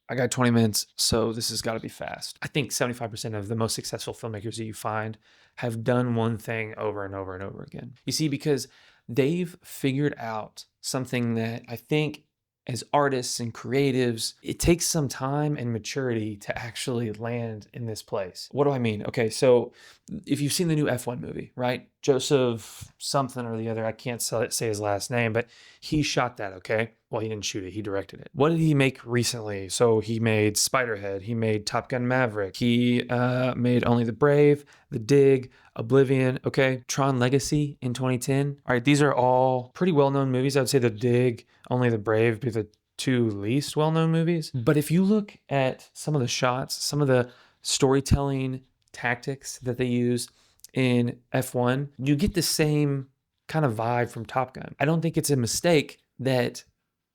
I got 20 minutes, so this has got to be fast. I think 75% of the most successful filmmakers that you find have done one thing over and over and over again. You see, because they've figured out something that I think as artists and creatives, it takes some time and maturity to actually land in this place. What do I mean? Okay, so if you've seen the new F1 movie, right? Joseph something or the other, I can't say his last name, but he shot that, okay? Well, he didn't shoot it, he directed it. What did he make recently? So he made Spiderhead, he made Top Gun Maverick, he made Only the Brave, The Dig, Oblivion, okay? Tron Legacy in 2010. All right, these are all pretty well-known movies. I would say The Dig, Only the Brave be the two least well-known movies. But if you look at some of the shots, some of the storytelling tactics that they use in F1, you get the same kind of vibe from Top Gun. I don't think it's a mistake that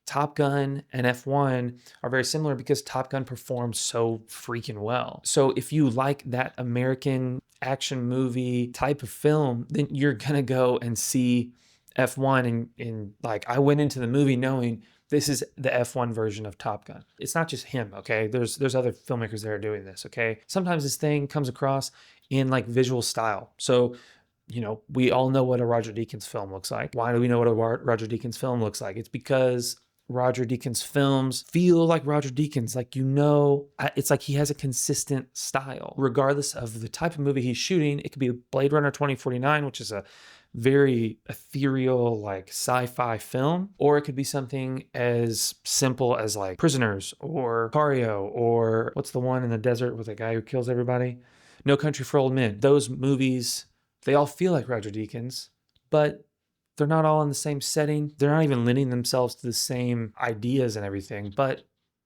Top Gun and F1 are very similar because Top Gun performs so freaking well. So if you like that American action movie type of film, then you're gonna go and see F1 and like I went into the movie knowing this is the F1 version of Top Gun. It's not just him, okay? There's other filmmakers that are doing this, okay? Sometimes this thing comes across in like visual style. So we all know what a Roger Deakins film looks like. Why do we know what a Roger Deakins film looks like? It's because Roger Deakins films feel like Roger Deakins. Like, it's like he has a consistent style. Regardless of the type of movie he's shooting, it could be Blade Runner 2049, which is a very ethereal, like sci-fi film, or it could be something as simple as like Prisoners or Cario, or what's the one in the desert with the guy who kills everybody? No Country for Old Men. Those movies, they all feel like Roger Deakins, but they're not all in the same setting. They're not even lending themselves to the same ideas and everything, but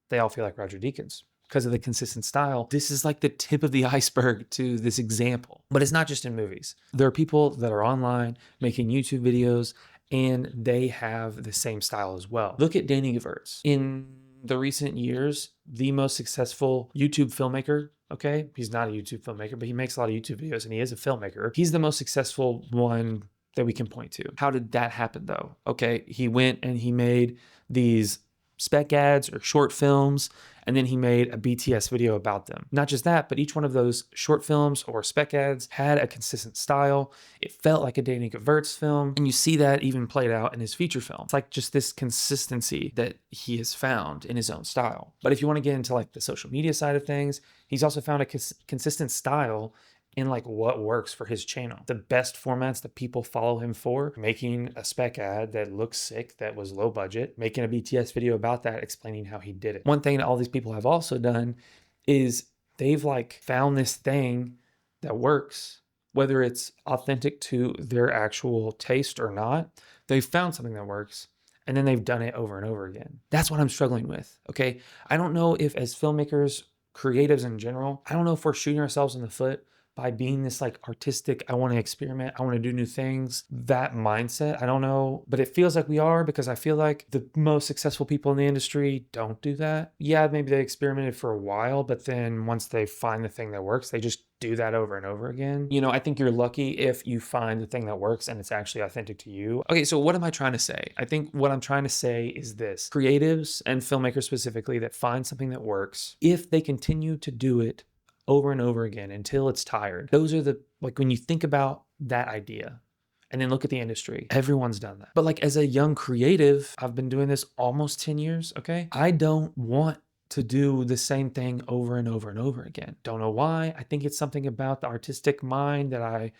they all feel like Roger Deakins because of the consistent style. This is like the tip of the iceberg to this example. But it's not just in movies. There are people that are online making YouTube videos and they have the same style as well. Look at Danny Gewirtz. In the recent years, the most successful YouTube filmmaker, okay? He's not a YouTube filmmaker, but he makes a lot of YouTube videos and he is a filmmaker. He's the most successful one that we can point to. How did that happen though? Okay, he went and he made these spec ads or short films, and then he made a BTS video about them. Not just that, but each one of those short films or spec ads had a consistent style. It felt like a Danny Gewirtz film, and you see that even played out in his feature film. It's like just this consistency that he has found in his own style. But if you want to get into like the social media side of things, he's also found a consistent style in like what works for his channel. The best formats that people follow him for: making a spec ad that looks sick, that was low budget, making a BTS video about that, explaining how he did it. One thing that all these people have also done is they've like found this thing that works, whether it's authentic to their actual taste or not. They've found something that works, and then they've done it over and over again. That's what I'm struggling with, okay? I don't know if as filmmakers, creatives in general, I don't know if we're shooting ourselves in the foot by being this like artistic, I want to experiment, I want to do new things, that mindset. I don't know, but it feels like we are, because I feel like the most successful people in the industry don't do that. Yeah, maybe they experimented for a while, but then once they find the thing that works, they just do that over and over again. I think you're lucky if you find the thing that works and it's actually authentic to you. Okay, so what am I trying to say? I think what I'm trying to say is this: creatives and filmmakers specifically that find something that works, if they continue to do it over and over again until it's tired. Those are like when you think about that idea and then look at the industry, everyone's done that. But like as a young creative, I've been doing this almost 10 years, okay? I don't want to do the same thing over and over and over again. Don't know why. I think it's something about the artistic mind that I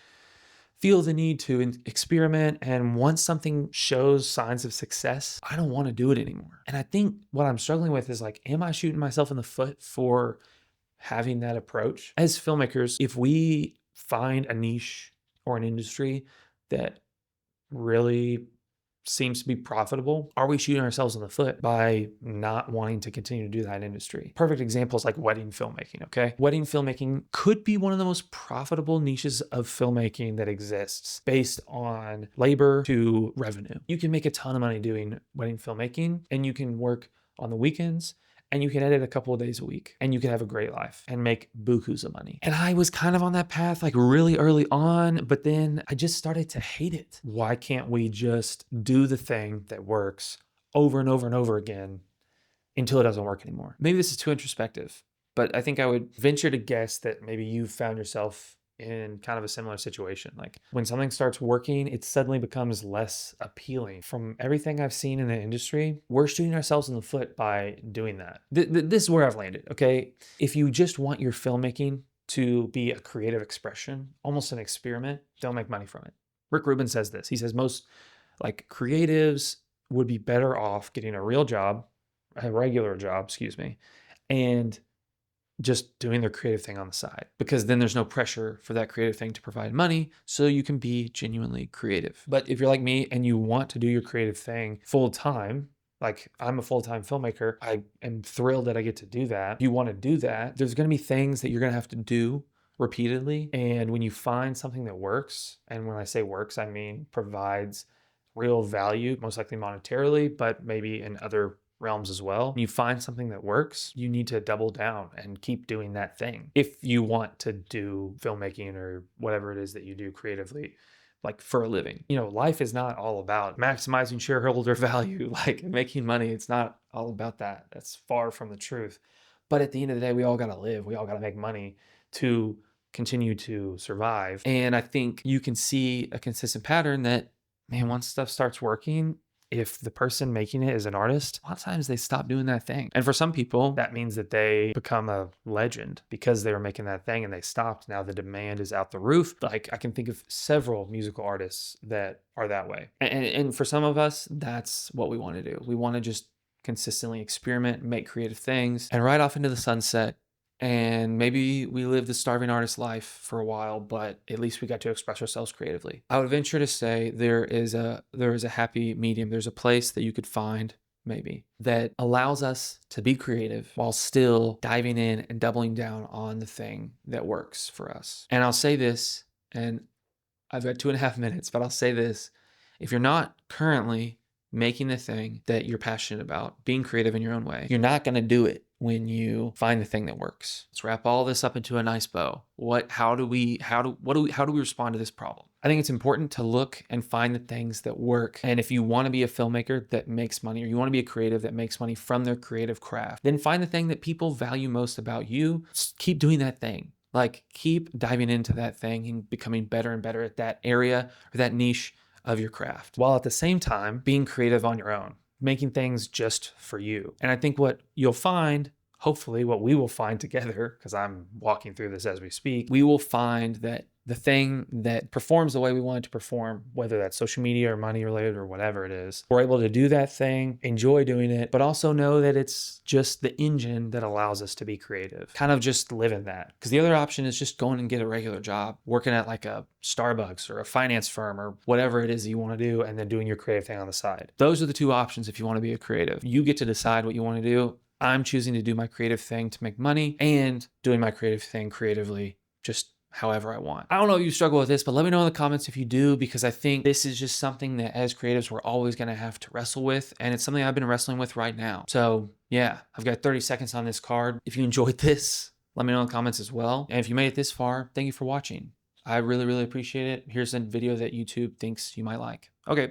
feel the need to experiment. And once something shows signs of success, I don't want to do it anymore. And I think what I'm struggling with is like, am I shooting myself in the foot for having that approach? As filmmakers, if we find a niche or an industry that really seems to be profitable, are we shooting ourselves in the foot by not wanting to continue to do that industry? Perfect example is like wedding filmmaking, okay? Wedding filmmaking could be one of the most profitable niches of filmmaking that exists based on labor to revenue. You can make a ton of money doing wedding filmmaking, and you can work on the weekends, and you can edit a couple of days a week, and you can have a great life and make bukus of money. And I was kind of on that path like really early on, but then I just started to hate it. Why can't we just do the thing that works over and over and over again until it doesn't work anymore. Maybe this is too introspective, but I think I would venture to guess that maybe you've found yourself in kind of a similar situation. Like when something starts working, it suddenly becomes less appealing. From everything I've seen in the industry, we're shooting ourselves in the foot by doing that. This is where I've landed, okay? If you just want your filmmaking to be a creative expression, almost an experiment, don't make money from it. Rick Rubin says this. He says most like creatives would be better off getting a real job, a regular job, excuse me, and just doing their creative thing on the side, because then there's no pressure for that creative thing to provide money, so you can be genuinely creative. But if you're like me and you want to do your creative thing full time, like I'm a full-time filmmaker, I am thrilled that I get to do that. If you want to do that, there's going to be things that you're going to have to do repeatedly. And when you find something that works, and when I say works, I mean provides real value, most likely monetarily, but maybe in other realms as well. When you find something that works, you need to double down and keep doing that thing. If you want to do filmmaking or whatever it is that you do creatively, like for a living. You know, life is not all about maximizing shareholder value, like making money. It's not all about that. That's far from the truth. But at the end of the day, we all got to live. We all got to make money to continue to survive. And I think you can see a consistent pattern that, man, once stuff starts working, if the person making it is an artist, a lot of times they stop doing that thing. And for some people, that means that they become a legend because they were making that thing and they stopped. Now the demand is out the roof. Like I can think of several musical artists that are that way. And for some of us, that's what we want to do. We want to just consistently experiment, make creative things, and ride off into the sunset. And maybe we lived the starving artist life for a while, but at least we got to express ourselves creatively. I would venture to say there is a happy medium. There's a place that you could find maybe that allows us to be creative while still diving in and doubling down on the thing that works for us. And I'll say this, and I've got 2.5 minutes, but I'll say this. If you're not currently making the thing that you're passionate about, being creative in your own way, you're not going to do it when you find the thing that works. Let's wrap all this up into a nice bow. How do we respond to this problem? I think it's important to look and find the things that work. And if you want to be a filmmaker that makes money, or you want to be a creative that makes money from their creative craft, then find the thing that people value most about you. Just keep doing that thing. Like keep diving into that thing and becoming better and better at that area or that niche of your craft, while at the same time being creative on your own, making things just for you. And I think what you'll find, hopefully what we will find together, because I'm walking through this as we speak, we will find that the thing that performs the way we want it to perform, whether that's social media or money related or whatever it is, we're able to do that thing, enjoy doing it, but also know that it's just the engine that allows us to be creative. Kind of just live in that. Because the other option is just going and get a regular job, working at like a Starbucks or a finance firm or whatever it is that you want to do, and then doing your creative thing on the side. Those are the two options if you want to be a creative. You get to decide what you want to do. I'm choosing to do my creative thing to make money and doing my creative thing creatively, just however I want. I don't know if you struggle with this, but let me know in the comments if you do, because I think this is just something that as creatives, we're always going to have to wrestle with. And it's something I've been wrestling with right now. So yeah, I've got 30 seconds on this card. If you enjoyed this, let me know in the comments as well. And if you made it this far, thank you for watching. I really, really appreciate it. Here's a video that YouTube thinks you might like. Okay.